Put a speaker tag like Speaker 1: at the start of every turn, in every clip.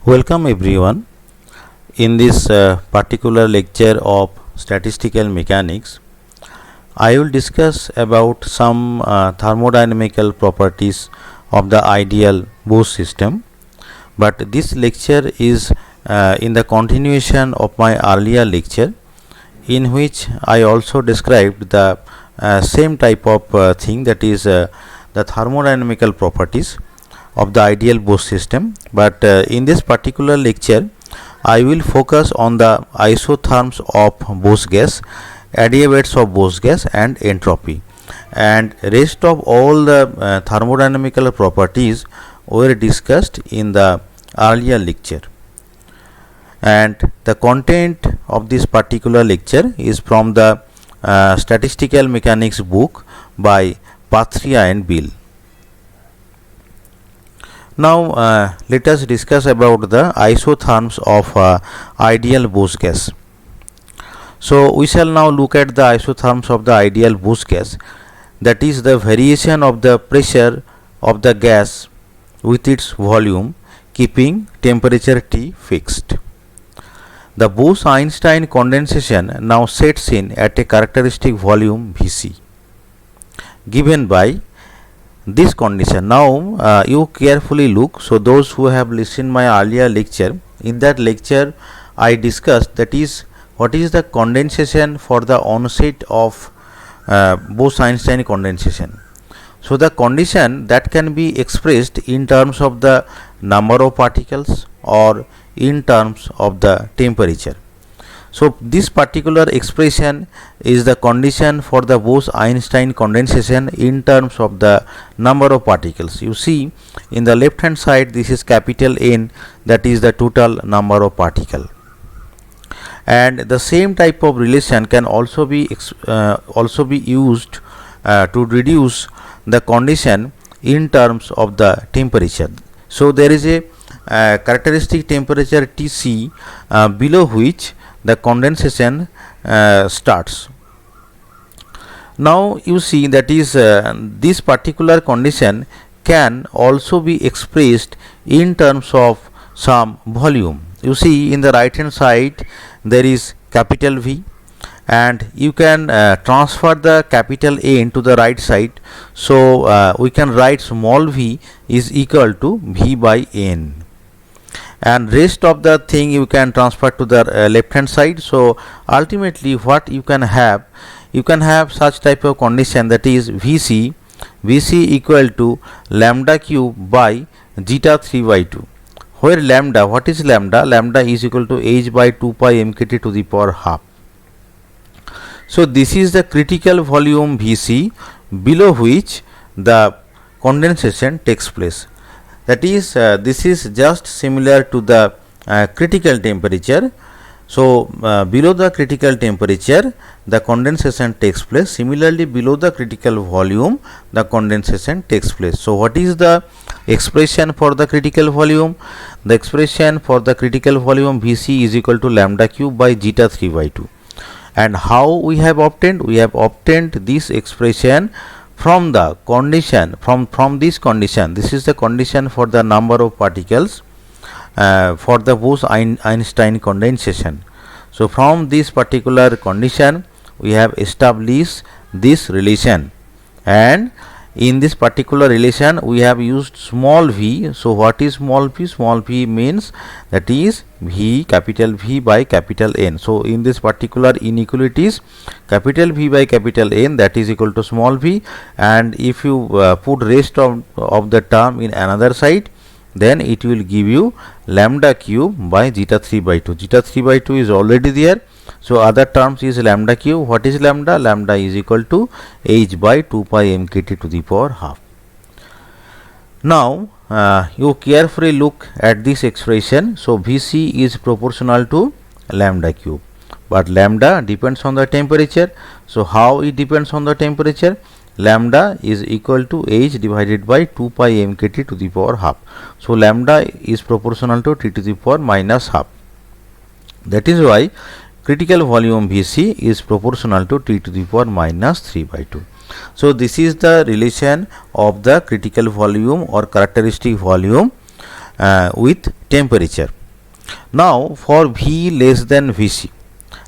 Speaker 1: Welcome everyone. In this particular lecture of statistical mechanics, I will discuss about some thermodynamical properties of the ideal Bose system. But this lecture is in the continuation of my earlier lecture, in which I also described the same type of thing, that is the thermodynamical properties of the ideal Bose system. But in this particular lecture, I will focus on the isotherms of Bose gas, adiabats of Bose gas, and entropy. And rest of all the thermodynamical properties were discussed in the earlier lecture. And the content of this particular lecture is from the statistical mechanics book by Patria and Bill. Now let us discuss about the isotherms of ideal Bose gas. So we shall now look at the isotherms of the ideal Bose gas, that is the variation of the pressure of the gas with its volume, keeping temperature T fixed. The Bose-Einstein condensation now sets in at a characteristic volume Vc, given by this condition. Now you carefully look. So those who have listened my earlier lecture, in that lecture I discussed that is what is the condensation for the onset of Bose-Einstein condensation. So the condition that can be expressed in terms of the number of particles or in terms of the temperature. So this particular expression is the condition for the Bose-Einstein condensation in terms of the number of particles. You see in the left hand side, this is capital N, that is the total number of particle. And the same type of relation can also be used to reduce the condition in terms of the temperature. So there is a characteristic temperature Tc below which the condensation starts. Now you see that is this particular condition can also be expressed in terms of some volume. You see in the right hand side there is capital V, and you can transfer the capital N to the right side. So we can write small v is equal to V by N, and rest of the thing you can transfer to the left hand side. So ultimately what you can have such type of condition, that is Vc equal to lambda cube by zeta 3 by 2, where lambda, what is lambda? Lambda is equal to h by 2 pi mkt to the power half. So this is the critical volume Vc below which the condensation takes place. That is this is just similar to the critical temperature. So below the critical temperature the condensation takes place. Similarly below the critical volume the condensation takes place. So what is the expression for the critical volume? The expression for the critical volume Vc is equal to lambda cube by zeta 3 by 2. And how we have obtained? We have obtained this expression from the condition, from this condition. This is the condition for the number of particles for the Bose-Einstein condensation. So from this particular condition we have established this relation, and in this particular relation we have used small v. So what is small v? Small v means that is V, capital V by capital N. So in this particular inequalities, capital V by capital N, that is equal to small v, and if you put rest of the term in another side, then it will give you lambda cube by zeta 3 by 2. Zeta 3 by 2 is already there. So other terms is lambda cube. What is lambda? Lambda is equal to h by 2 pi mkt to the power half. Now you carefully look at this expression. So Vc is proportional to lambda cube, but lambda depends on the temperature. So how it depends on the temperature? Lambda is equal to h divided by 2 pi mkt to the power half. So lambda is proportional to t to the power minus half. That is why critical volume Vc is proportional to t to the power minus 3 by 2. So this is the relation of the critical volume or characteristic volume with temperature. Now for V less than Vc,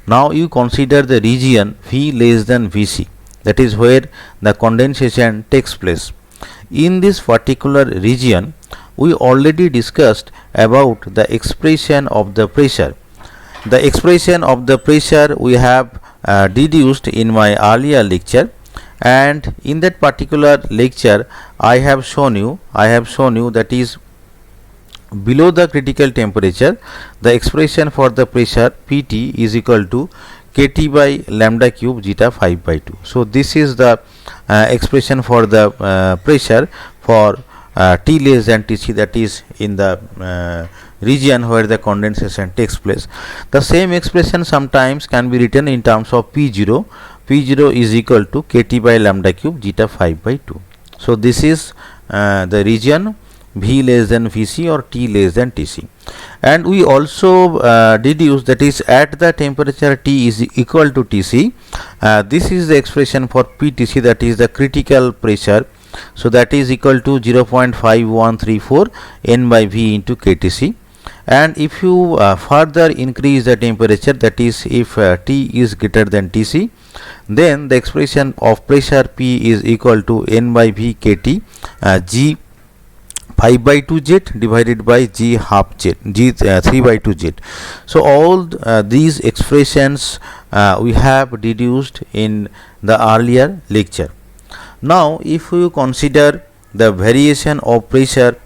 Speaker 1: now you consider the region V less than Vc, that is where the condensation takes place. In this particular region, we already discussed about the expression of the pressure. The expression of the pressure we have deduced in my earlier lecture, and in that particular lecture I have shown you that is below the critical temperature the expression for the pressure Pt is equal to kT by lambda cube zeta 5 by 2. So this is the expression for the pressure for T less than Tc, that is in the region where the condensation takes place. The same expression sometimes can be written in terms of P0. P0 is equal to kT by lambda cube zeta 5 by 2. So this is the region V less than Vc or T less than Tc. And we also deduce that is at the temperature T is equal to Tc, this is the expression for Ptc, that is the critical pressure. So that is equal to 0.5134 N by V into Ktc. And if you further increase the temperature, that is if T is greater than Tc, then the expression of pressure P is equal to N by V Kt G 5 by 2 z divided by G half z, G 3 by 2 z. So all these expressions we have deduced in the earlier lecture. Now if you consider the variation of pressure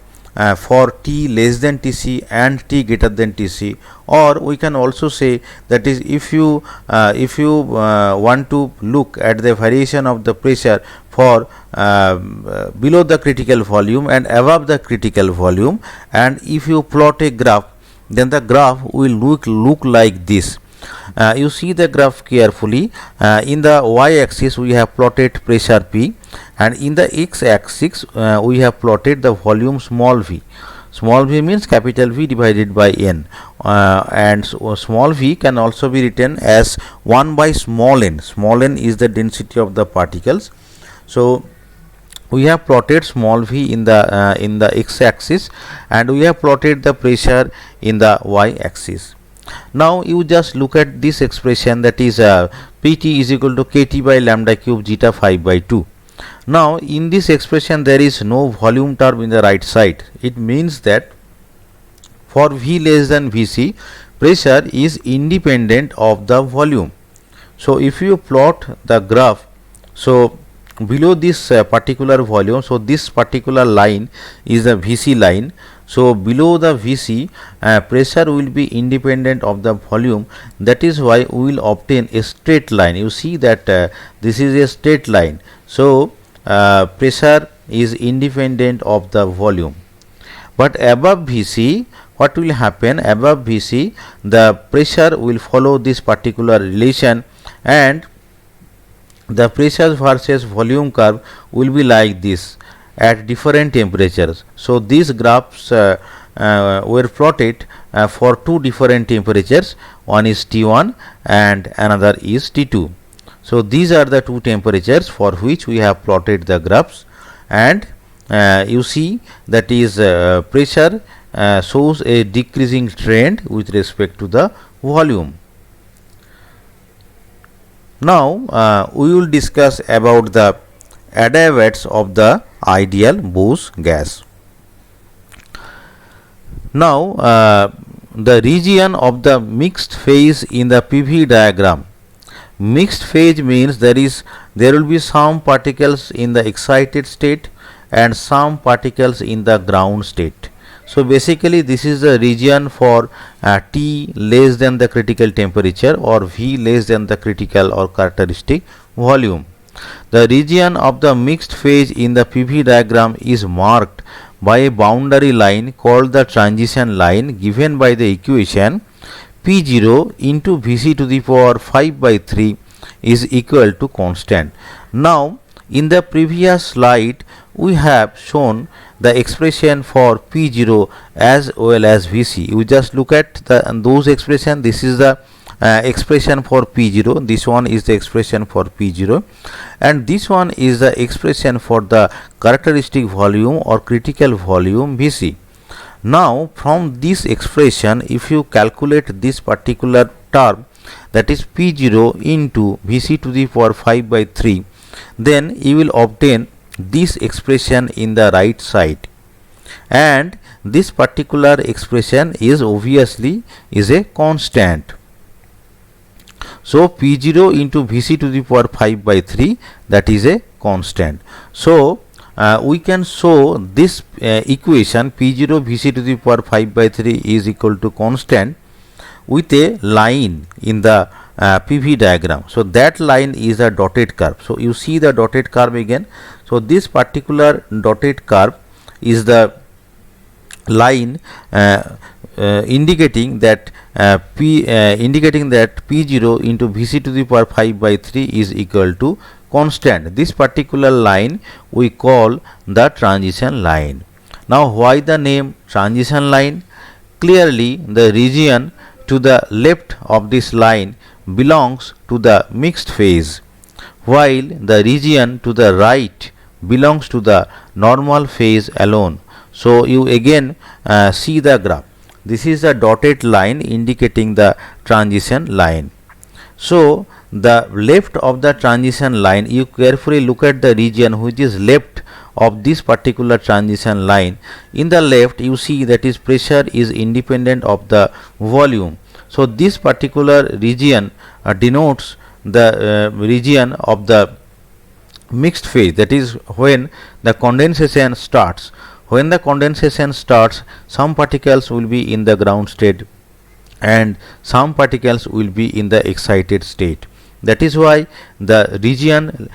Speaker 1: for T less than Tc and T greater than Tc, or we can also say that is if you want to look at the variation of the pressure for below the critical volume and above the critical volume, and if you plot a graph, then the graph will look like this. You see the graph carefully. In the y-axis we have plotted pressure P, and in the x-axis we have plotted the volume small v. Small v means capital V divided by N, and small v can also be written as 1 by small n. Small n is the density of the particles. So we have plotted small v in the x-axis, and we have plotted the pressure in the y-axis. Now you just look at this expression, that is Pt is equal to kT by lambda cube zeta 5 by 2. Now in this expression there is no volume term in the right side. It means that for V less than Vc, pressure is independent of the volume. So if you plot the graph, so below this particular volume, so this particular line is the Vc line. So below the Vc, pressure will be independent of the volume. That is why we will obtain a straight line. You see that this is a straight line. So pressure is independent of the volume. But above Vc, what will happen? Above Vc, the pressure will follow this particular relation, and the pressure versus volume curve will be like this at different temperatures. So these graphs were plotted for two different temperatures. One is T1 and another is T2. So these are the two temperatures for which we have plotted the graphs, and you see that is pressure shows a decreasing trend with respect to the volume. Now we will discuss about the adiabats of the ideal Bose gas. Now the region of the mixed phase in the PV diagram. Mixed phase means there will be some particles in the excited state and some particles in the ground state. So basically this is the region for T less than the critical temperature or V less than the critical or characteristic volume. The region of the mixed phase in the PV diagram is marked by a boundary line called the transition line, given by the equation P0 into Vc to the power 5 by 3 is equal to constant. Now in the previous slide we have shown the expression for P0 as well as Vc. You just look at those expression. This is the expression for P0, this one is the expression for P0, and this one is the expression for the characteristic volume or critical volume Vc. Now from this expression, if you calculate this particular term, that is P0 into Vc to the power 5 by 3, then you will obtain this expression in the right side, and this particular expression is obviously is a constant. So P0 into Vc to the power 5 by 3, that is a constant. So we can show this equation P0 Vc to the power 5 by 3 is equal to constant with a line in the PV diagram. So that line is a dotted curve. So you see the dotted curve again. So this particular dotted curve is the line indicating that P0 into Vc to the power 5 by 3 is equal to constant. This particular line we call the transition line. Now why the name transition line? Clearly the region to the left of this line belongs to the mixed phase, while the region to the right belongs to the normal phase alone. So you again see the graph. This is a dotted line indicating the transition line. So the left of the transition line, you carefully look at the region which is left of this particular transition line. In the left you see that is pressure is independent of the volume. So this particular region denotes the region of the mixed phase, that is when the condensation starts. When the condensation starts, some particles will be in the ground state and some particles will be in the excited state. That is why the region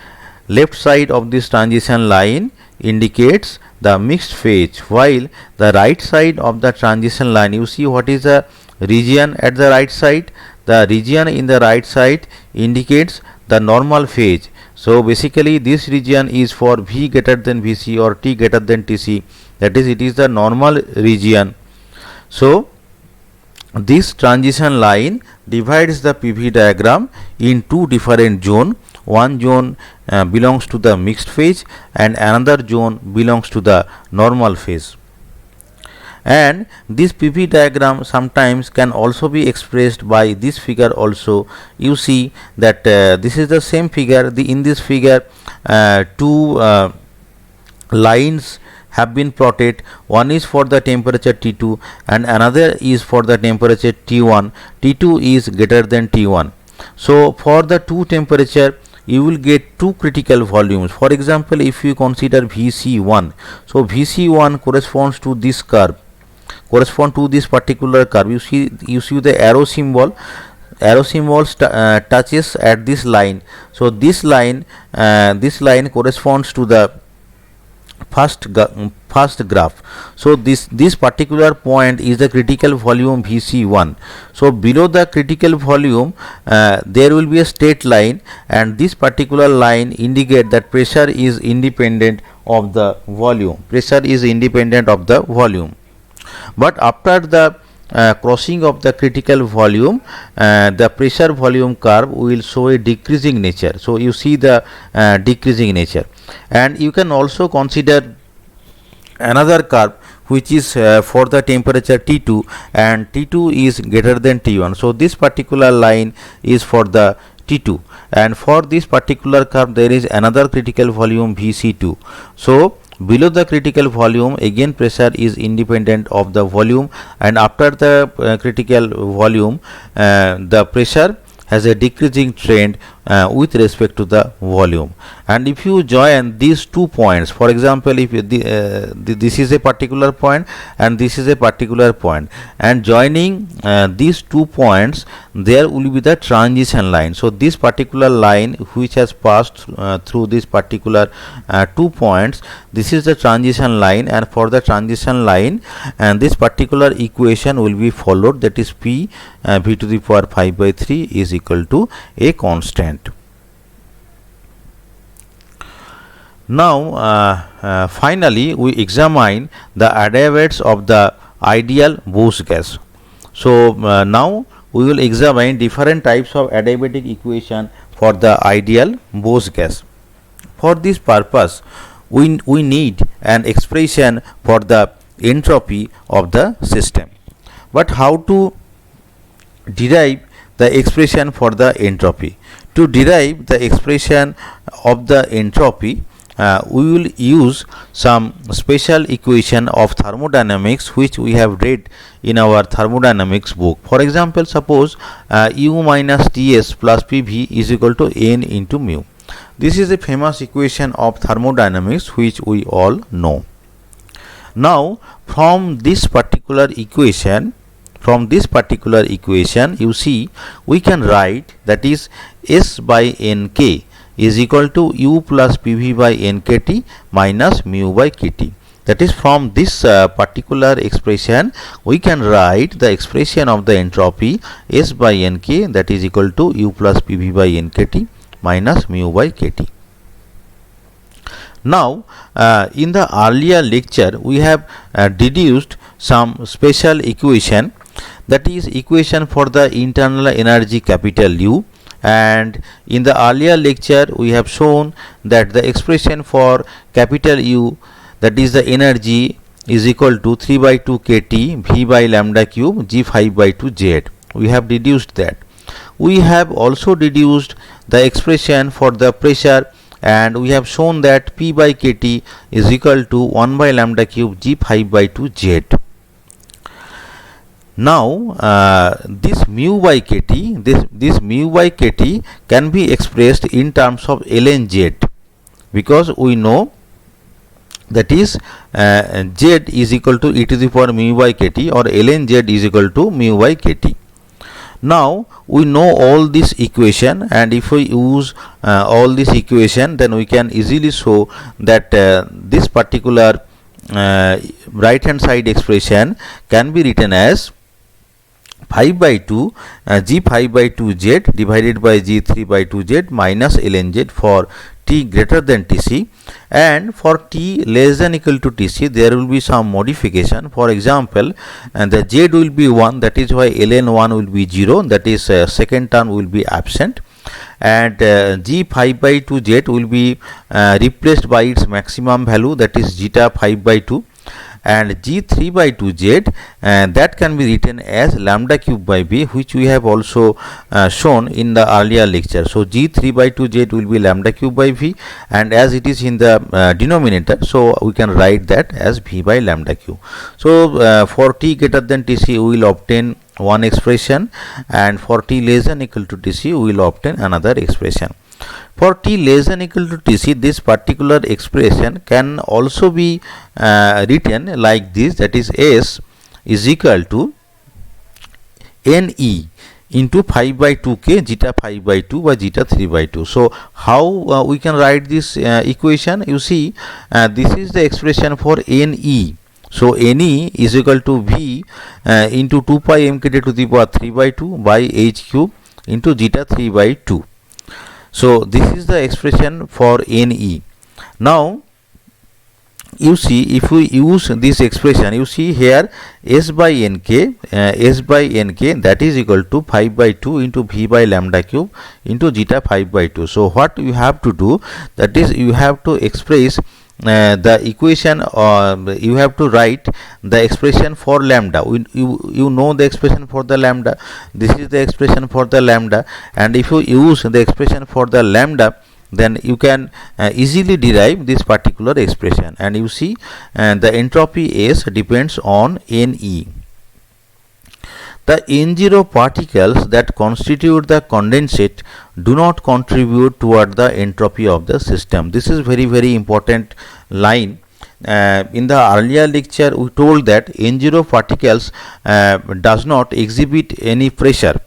Speaker 1: left side of this transition line indicates the mixed phase, while the right side of the transition line, you see what is the region at the right side. The region in the right side indicates the normal phase. So basically this region is for V greater than Vc or T greater than Tc, that is it is the normal region. So this transition line divides the PV diagram in two different zones. One zone belongs to the mixed phase and another zone belongs to the normal phase. And this PV diagram sometimes can also be expressed by this figure also. You see that this is the same figure. In this figure two lines have been plotted. One is for the temperature T2 and another is for the temperature T1. T2 is greater than T1. So for the two temperature you will get two critical volumes. For example, if you consider Vc1, so Vc1 corresponds to this curve, correspond to this particular curve. You see the arrow symbol touches at this line. So this line corresponds to the first graph. So this particular point is the critical volume Vc1. So below the critical volume there will be a straight line, and this particular line indicate that pressure is independent of the volume. But after the crossing of the critical volume, the pressure volume curve will show a decreasing nature. So you see the decreasing nature, and you can also consider another curve which is for the temperature T2, and T2 is greater than T1. So this particular line is for the T2, and for this particular curve there is another critical volume Vc2. So below the critical volume again pressure is independent of the volume, and after the critical volume the pressure has a decreasing trend with respect to the volume. And if you join these 2 points, for example, if this is a particular point and this is a particular point, and joining these 2 points, there will be the transition line. So this particular line which has passed through this particular 2 points, this is the transition line, and for the transition line and this particular equation will be followed, that is P v to the power 5 by 3 is equal to a constant. Now finally we examine the adiabats of the ideal Bose gas. So now we will examine different types of adiabatic equation for the ideal Bose gas. For this purpose we need an expression for the entropy of the system. But how to derive the expression for the entropy? To derive the expression of the entropy, we will use some special equation of thermodynamics which we have read in our thermodynamics book. For example, suppose U minus Ts plus Pv is equal to N into mu. This is a famous equation of thermodynamics which we all know. Now from this particular equation, you see we can write, that is S by Nk is equal to U plus Pv by Nkt minus mu by Kt. That is, from this particular expression we can write the expression of the entropy S by Nk, that is equal to U plus Pv by Nkt minus mu by Kt. Now in the earlier lecture we have deduced some special equation, that is equation for the internal energy capital U, and in the earlier lecture we have shown that the expression for capital U, that is the energy, is equal to 3 by 2 kT V by lambda cube G 5 by 2 Z. We have deduced that. We have also deduced the expression for the pressure, and we have shown that P by kT is equal to 1 by lambda cube G 5 by 2 Z. Now this mu by kT, this mu by kT can be expressed in terms of ln Z, because we know that is Z is equal to e to the power mu by kT, or ln Z is equal to mu by kT. Now we know all this equation, and if we use all this equation, then we can easily show that this particular right hand side expression can be written as 5 by 2 G 5 by 2 Z divided by G 3 by 2 Z minus ln Z for t greater than Tc, and for t less than equal to Tc there will be some modification. For example, the Z will be 1, that is why ln 1 will be 0, that is second term will be absent, and G 5 by 2 Z will be replaced by its maximum value, that is zeta 5 by 2, and G 3 by 2 Z that can be written as lambda cube by B, which we have also shown in the earlier lecture. So G 3 by 2 Z will be lambda cube by V, and as it is in the denominator, so we can write that as V by lambda cube. So for t greater than Tc we will obtain one expression, and for t less than equal to Tc we will obtain another expression. For t less than equal to Tc, this particular expression can also be written like this, that is S is equal to Ne into 5 by 2k zeta 5 by 2 by zeta 3 by 2. So how we can write this equation? You see, this is the expression for Ne. So Ne is equal to V into 2 pi mkt to the power 3 by 2 by h cube into zeta 3 by 2. So this is the expression for Ne. Now you see, if we use this expression, you see here S by Nk, that is equal to 5 by 2 into V by lambda cube into zeta 5 by 2. So what you have to do, that is you have to express the equation, or you have to write the expression for lambda. You know the expression for the lambda. This is the expression for the lambda, and if you use the expression for the lambda, then you can easily derive this particular expression. And you see the entropy S depends on Ne. The N0 particles that constitute the condensate do not contribute toward the entropy of the system. This is very important line. In the earlier lecture we told that N0 particles does not exhibit any pressure,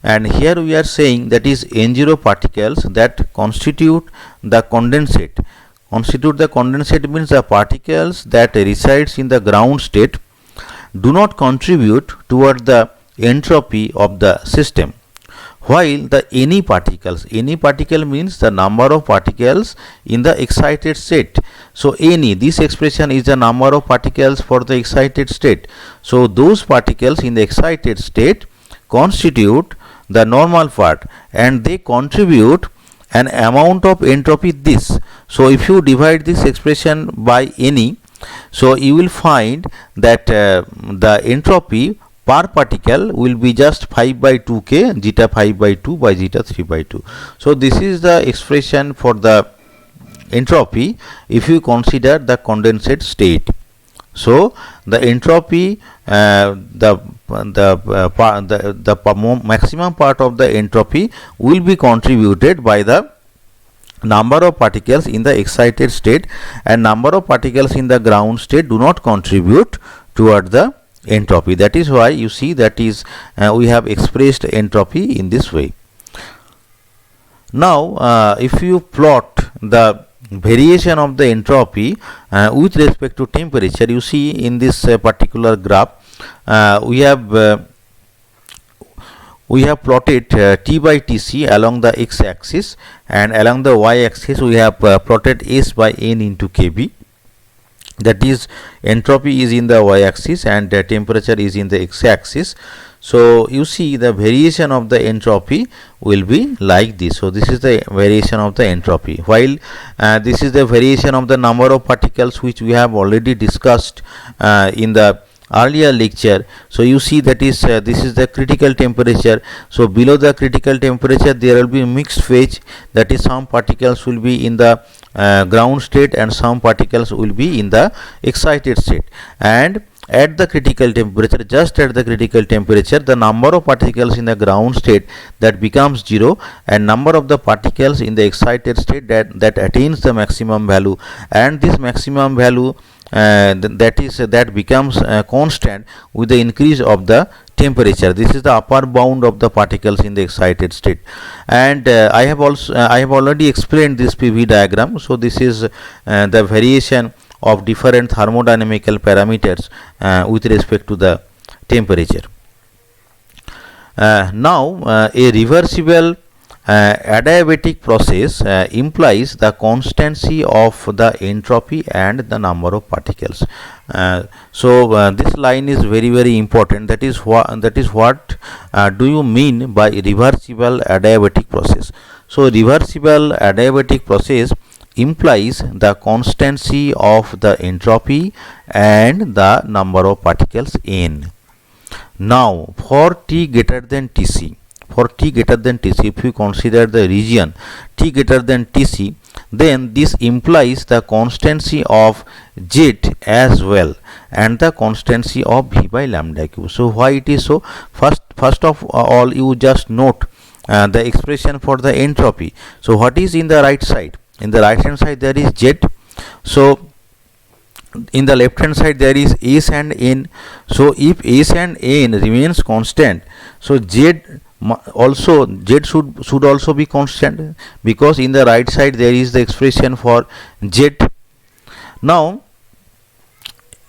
Speaker 1: and here we are saying that is N0 particles that constitute the condensate. Constitute the condensate means the particles that resides in the ground state do not contribute toward the entropy of the system, while the any particle means the number of particles in the excited state. So any, this expression is the number of particles for the excited state. So those particles in the excited state constitute the normal part, and they contribute an amount of entropy this. So if you divide this expression by any, So you will find that the entropy per particle will be just 5 by 2k zeta 5 by 2 by zeta 3 by 2. So this is the expression for the entropy if you consider the condensate state. So the entropy, the maximum part of the entropy will be contributed by the number of particles in the excited state, and number of particles in the ground state do not contribute toward the entropy. That is why you see that is we have expressed entropy in this way. Now if you plot the variation of the entropy with respect to temperature, you see in this particular graph we have plotted T by Tc along the x-axis, and along the y-axis we have plotted S by N into Kb. That is, entropy is in the y-axis and temperature is in the x-axis. So you see the variation of the entropy will be like this. So this is the variation of the entropy, while this is the variation of the number of particles, which we have already discussed in the earlier lecture. So you see that is this is the critical temperature. So below the critical temperature there will be mixed phase, that is some particles will be in the ground state and some particles will be in the excited state. And at the critical temperature, just at the critical temperature, the number of particles in the ground state that becomes 0, and number of the particles in the excited state that attains the maximum value, and this maximum value that becomes constant with the increase of the temperature. This is the upper bound of the particles in the excited state. And I have already explained this PV diagram. So this is the variation of different thermodynamical parameters with respect to the temperature. Now a reversible adiabatic process implies the constancy of the entropy and the number of particles. So this line is very important. That is what do you mean by reversible adiabatic process? So reversible adiabatic process implies the constancy of the entropy and the number of particles n. Now for T greater than Tc, if you consider the region T greater than Tc, then this implies the constancy of Z as well and the constancy of V by lambda cube. So why it is so? First of all, you just note the expression for the entropy. So what is in the right side? In the right hand side there is Z. So in the left hand side there is S and N. So if S and N remains constant, so Z should also be constant, because in the right side there is the expression for Z. Now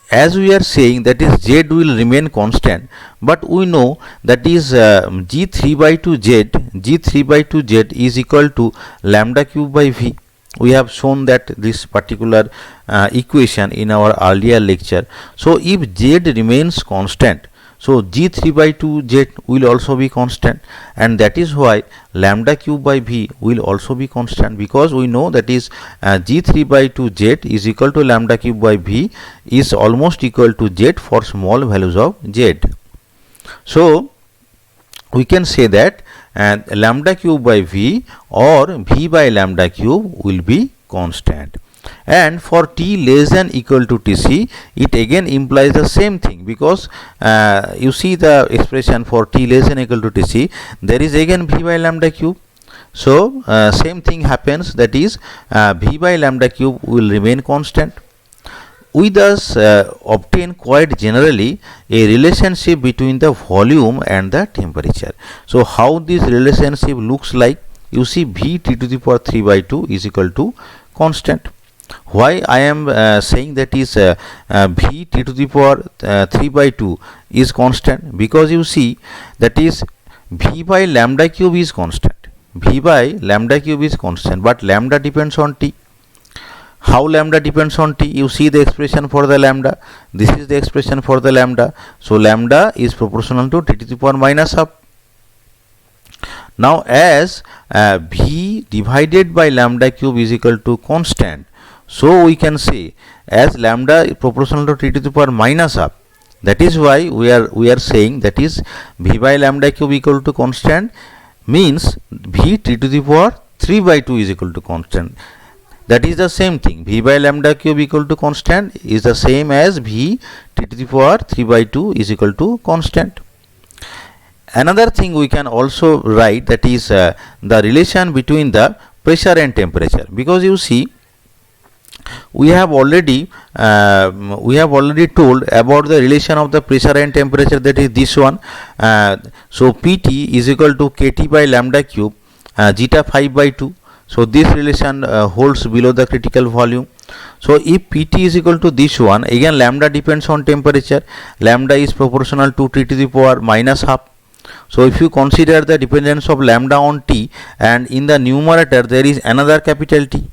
Speaker 1: as we are saying that is Z will remain constant, but we know that is G3 by 2Z is equal to lambda cube by V. We have shown that this particular equation in our earlier lecture. So if Z remains constant, so G3 by 2Z will also be constant, and that is why lambda cube by V will also be constant, because we know that is G3 by 2Z is equal to lambda cube by V is almost equal to Z for small values of Z. So we can say that lambda cube by V or V by lambda cube will be constant. And for T less than equal to Tc, it again implies the same thing, because you see the expression for T less than equal to Tc, there is again V by lambda cube. So same thing happens, that is V by lambda cube will remain constant. We thus obtain quite generally a relationship between the volume and the temperature. So how this relationship looks like? You see V T to the power 3 by 2 is equal to constant. Why I am saying that is V T to the power 3 by 2 is constant? Because you see that is V by lambda cube is constant. V by lambda cube is constant, but lambda depends on T. How lambda depends on T? You see the expression for the lambda. This is the expression for the lambda. So lambda is proportional to T to the power minus half. Now as V divided by lambda cube is equal to constant, So we can say as lambda is proportional to t to the power minus half. That is why we are saying that is v by lambda cube equal to constant, means v t to the power 3 by 2 is equal to constant. That is the same thing. V by lambda cube equal to constant is the same as v t to the power 3 by 2 is equal to constant. Another thing we can also write, that is the relation between the pressure and temperature, because you see we have already told about the relation of the pressure and temperature, that is this one. So Pt is equal to Kt by lambda cube zeta 5 by 2. So this relation holds below the critical volume. So if Pt is equal to this one, again lambda depends on temperature, lambda is proportional to t to the power minus half. So if you consider the dependence of lambda on t, and in the numerator there is another capital T.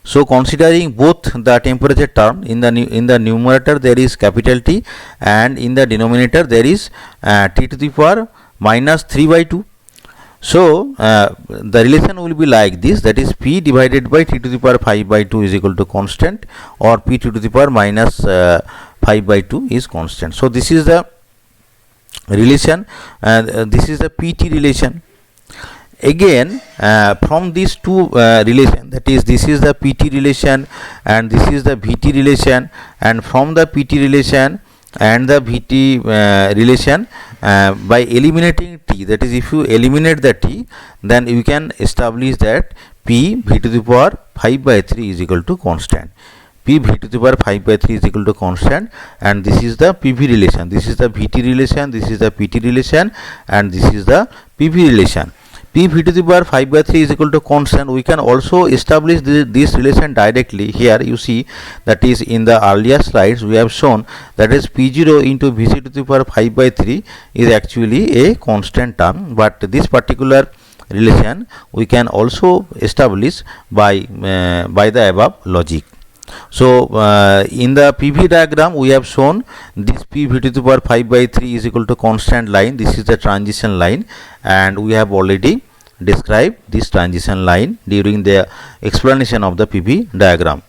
Speaker 1: So considering both the temperature term, in the numerator there is capital T, and in the denominator there is t to the power minus 3 by 2. So the relation will be like this, that is P divided by t to the power 5 by 2 is equal to constant, or P t to the power minus 5 by 2 is constant. So this is the relation, this is the Pt relation. Again from these two relation, that is this is the Pt relation and this is the Vt relation, and from the Pt relation and the Vt relation, by eliminating t, that is if you eliminate the t, then you can establish that P v to the power 5 by 3 is equal to constant. P v to the power 5 by 3 is equal to constant, and this is the PV relation, this is the Vt relation, this is the Pt relation, and this is the PV relation. P v to the power 5 by 3 is equal to constant. We can also establish this relation directly. Here you see, that is in the earlier slides we have shown that is P0 into Vc to the power 5 by 3 is actually a constant term, but this particular relation we can also establish by the above logic. So in the PV diagram we have shown this P v to the power 5 by 3 is equal to constant line. This is the transition line, and we have already described this transition line during the explanation of the PV diagram.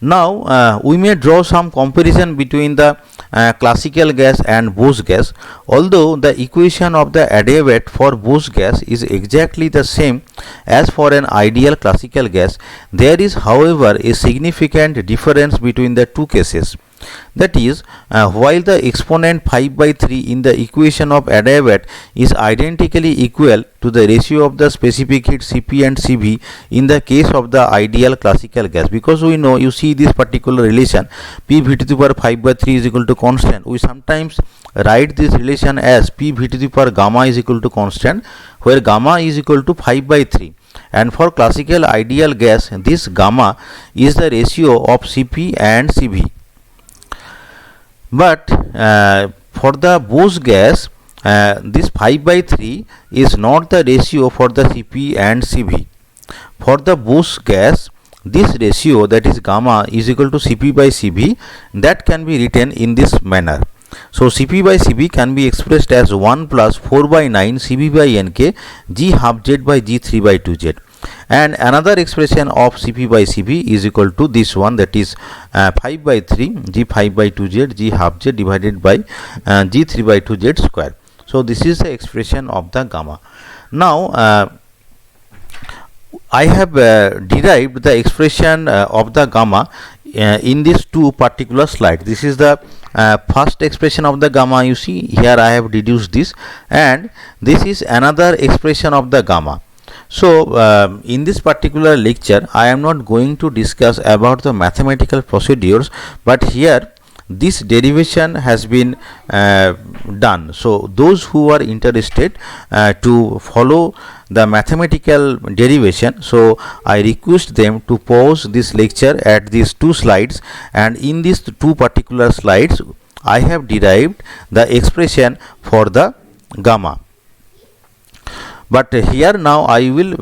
Speaker 1: Now we may draw some comparison between the classical gas and Bose gas. Although the equation of the adiabat for Bose gas is exactly the same as for an ideal classical gas, there is however a significant difference between the two cases. That is, while the exponent 5 by 3 in the equation of adiabat is identically equal to the ratio of the specific heat Cp and Cv in the case of the ideal classical gas, because we know, you see this particular relation P v to the power 5 by 3 is equal to constant, we sometimes write this relation as P v to the power gamma is equal to constant, where gamma is equal to 5 by 3, and for classical ideal gas this gamma is the ratio of Cp and Cv. But for the Bose gas, this 5 by 3 is not the ratio for the Cp and Cv. For the Bose gas, this ratio, that is gamma, is equal to Cp by Cv, that can be written in this manner. So Cp by Cv can be expressed as 1 plus 4 by 9 Cv by Nk G half Z by G3 by 2Z. And another expression of Cp by Cv is equal to this one, that is 5 by 3 G 5 by 2Z G half Z divided by G3 by 2Z square. So this is the expression of the gamma. Now I have derived the expression of the gamma in these two particular slides. This is the first expression of the gamma. You see here I have deduced this, and this is another expression of the gamma. So in this particular lecture I am not going to discuss about the mathematical procedures, but here this derivation has been done. So those who are interested to follow the mathematical derivation, so I request them to pause this lecture at these two slides, and in these two particular slides I have derived the expression for the gamma. But here now I will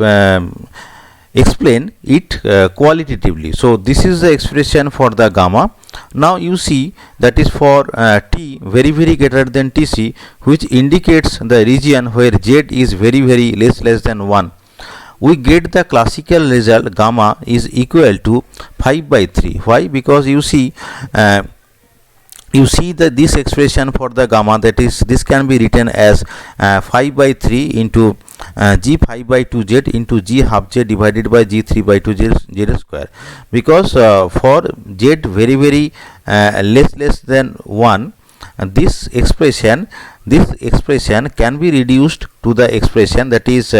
Speaker 1: explain it qualitatively. So this is the expression for the gamma. Now you see that is for t very greater than Tc, which indicates the region where Z is very less than 1. we get the classical result gamma is equal to 5 by 3. Why? Because you see that this expression for the gamma, that is, this can be written as 5 by 3 into g 5 by 2z into g half z divided by g 3 by 2 z square, because for z very less than 1, this expression can be reduced to the expression, that is,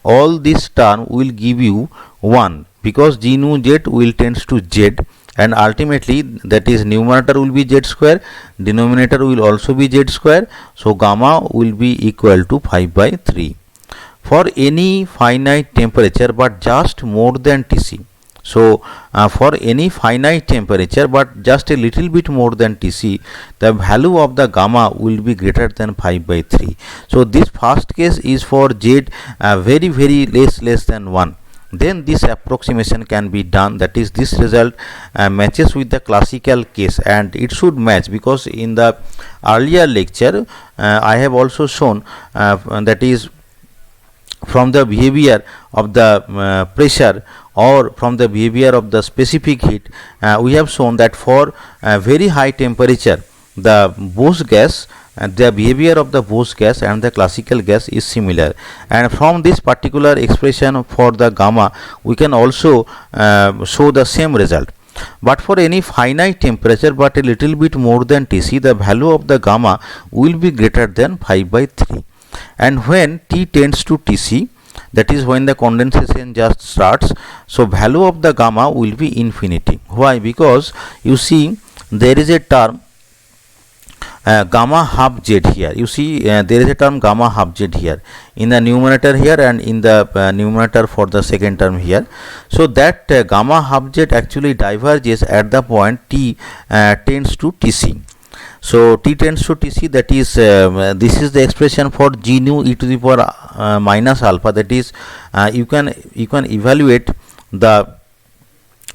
Speaker 1: all this term will give you 1, because g nu z will tends to z, and ultimately, that is, numerator will be z square, denominator will also be z square. So gamma will be equal to 5 by 3 for any finite temperature but just more than Tc. So for any finite temperature but just a little bit more than Tc, the value of the gamma will be greater than 5 by 3. So this first case is for z very less than 1. Then this approximation can be done, that is, this result matches with the classical case, and it should match, because in the earlier lecture I have also shown that is, from the behavior of the pressure or from the behavior of the specific heat, we have shown that for very high temperature the Bose gas, the behavior of the Bose gas and the classical gas is similar, and from this particular expression for the gamma we can also show the same result. But for any finite temperature but a little bit more than Tc, the value of the gamma will be greater than 5 by 3. And when T tends to Tc, that is when the condensation just starts, so value of the gamma will be infinity. Why? Because you see there is a term gamma half z here. You see there is a term gamma half z here in the numerator here and in the numerator for the second term here. So that gamma half z actually diverges at the point T tends to Tc. So T tends to Tc, that is, this is the expression for g nu e to the power minus alpha, that is, you can evaluate the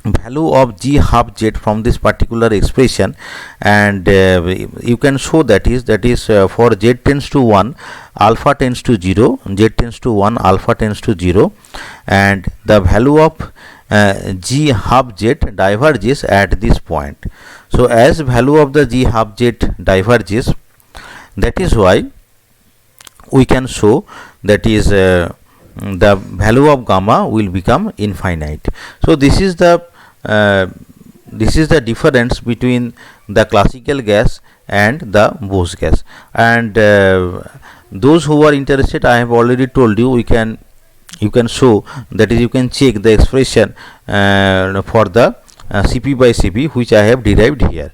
Speaker 1: value of g half z from this particular expression, and you can show that is for z tends to 1, alpha tends to 0, z tends to 1, alpha tends to 0, and the value of g half z diverges at this point. So as value of the g half z diverges, that is why we can show that is the value of gamma will become infinite. So this is the difference between the classical gas and the Bose gas, and those who are interested, I have already told you, you can show, that is, you can check the expression for the Cp by Cv which I have derived here,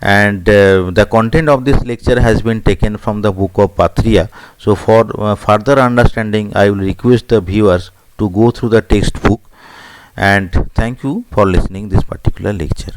Speaker 1: and the content of this lecture has been taken from the book of Patria. So for further understanding, I will request the viewers to go through the textbook, and thank you for listening this particular lecture.